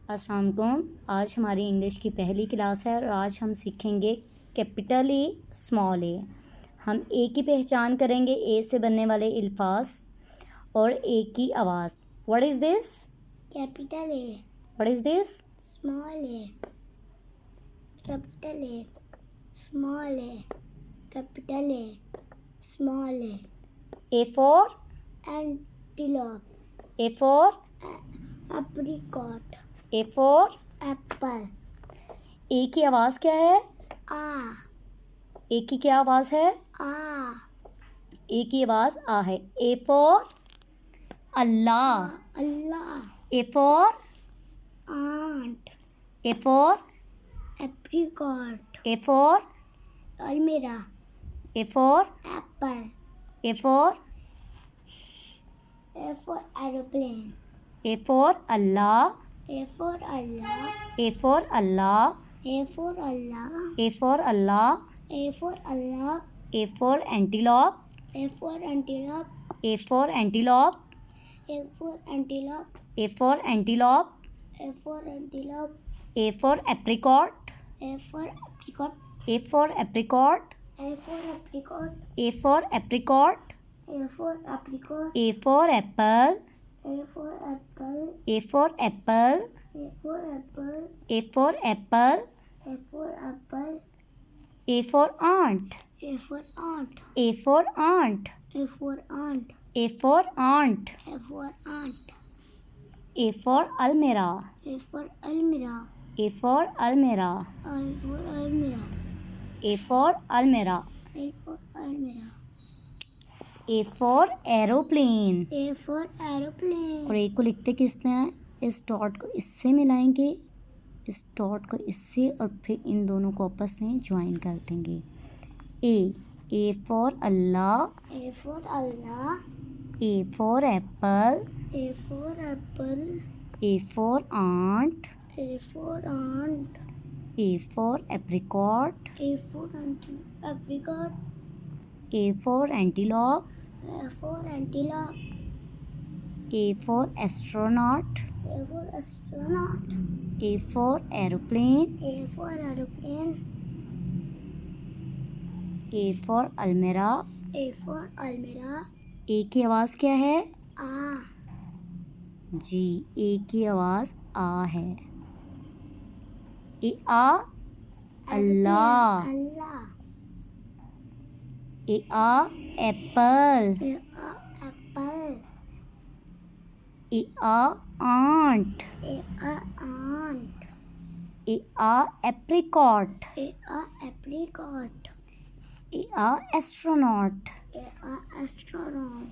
अस्सलाम वालेकुम। आज हमारी इंग्लिश की पहली क्लास है और आज हम सीखेंगे कैपिटल ए स्मॉल ए। हम ए की पहचान करेंगे, ए से बनने वाले अल्फाज और ए की आवाज़। What is this? Capital A. What is this? Small A. Capital A. Small A. Capital A. Small A. A for antelope. A for apricot. A for apple. A की आवाज़ क्या है? आ। ए की क्या आवाज़ है? आ। ए की आवाज़ आ है। A for Allah. Allah. A for ant. A for apricot. A for almirah. A for apple. A for A for aeroplane. A for Allah. A for Allah. A for Allah. A for Allah. A for Allah. A for Allah. A for antelope. A for antelope. A for antelope. A for antelope. A for antelope. A for antelope. A for apricot. A for apricot. A for apricot. A for apricot. A for apricot. A for apricot. A for apple. A for apple. A for apple. A for apple. A for apple. A for apple. A for ant. A for ant. A for ant. A for ant. A for ant. A for ant. A for almirah. A for almirah. A for almirah. A for almirah. A for almirah. A for almirah. A for aeroplane. A for aeroplane. और ए को लिखते किस तरह है? इस dot को इससे मिलाएंगे, इस डॉट को इससे, और फिर इन दोनों को आपस में ज्वाइन कर देंगे। A for Allah. A for Allah. A for apple. A for apple. A for ant. A for ant. A for apricot. A for apricot. A for antelope. A for antelope. A for astronaut. A for astronaut. A for aeroplane. A for aeroplane. A for almirah. A for almirah. ए की आवाज़ क्या है? आ। जी, ए की आवाज़ आ है। ए आ अल्लाह। अल्लाह। ए आ Apple. ए आ Apple. ए आ aunt. ए आ aunt. ए आ apricot. ए आ apricot. ए आ astronaut. ए आ astronaut.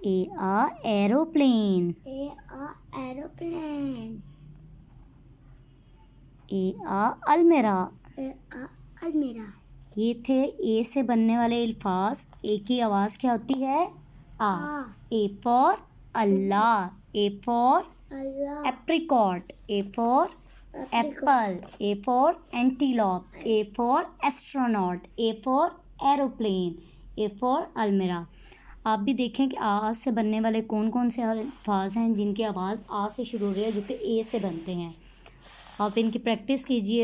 ए आ aeroplane. ए आ aeroplane. ए आ अलमीरा। ए आ अलमीरा। ये थे ए से बनने वाले अल्फाज। ए की आवाज़ क्या होती है? आ। A for Allah. A for Allah. Apricot. A for apple. A for antelope. A for astronaut. A for aeroplane. A for almirah. आप भी देखें कि आ से बनने वाले कौन कौन से अल्फाज हैं जिनकी आवाज़ आ से शुरू हो रही है, जो कि ए से बनते हैं। आप इनकी प्रैक्टिस कीजिए।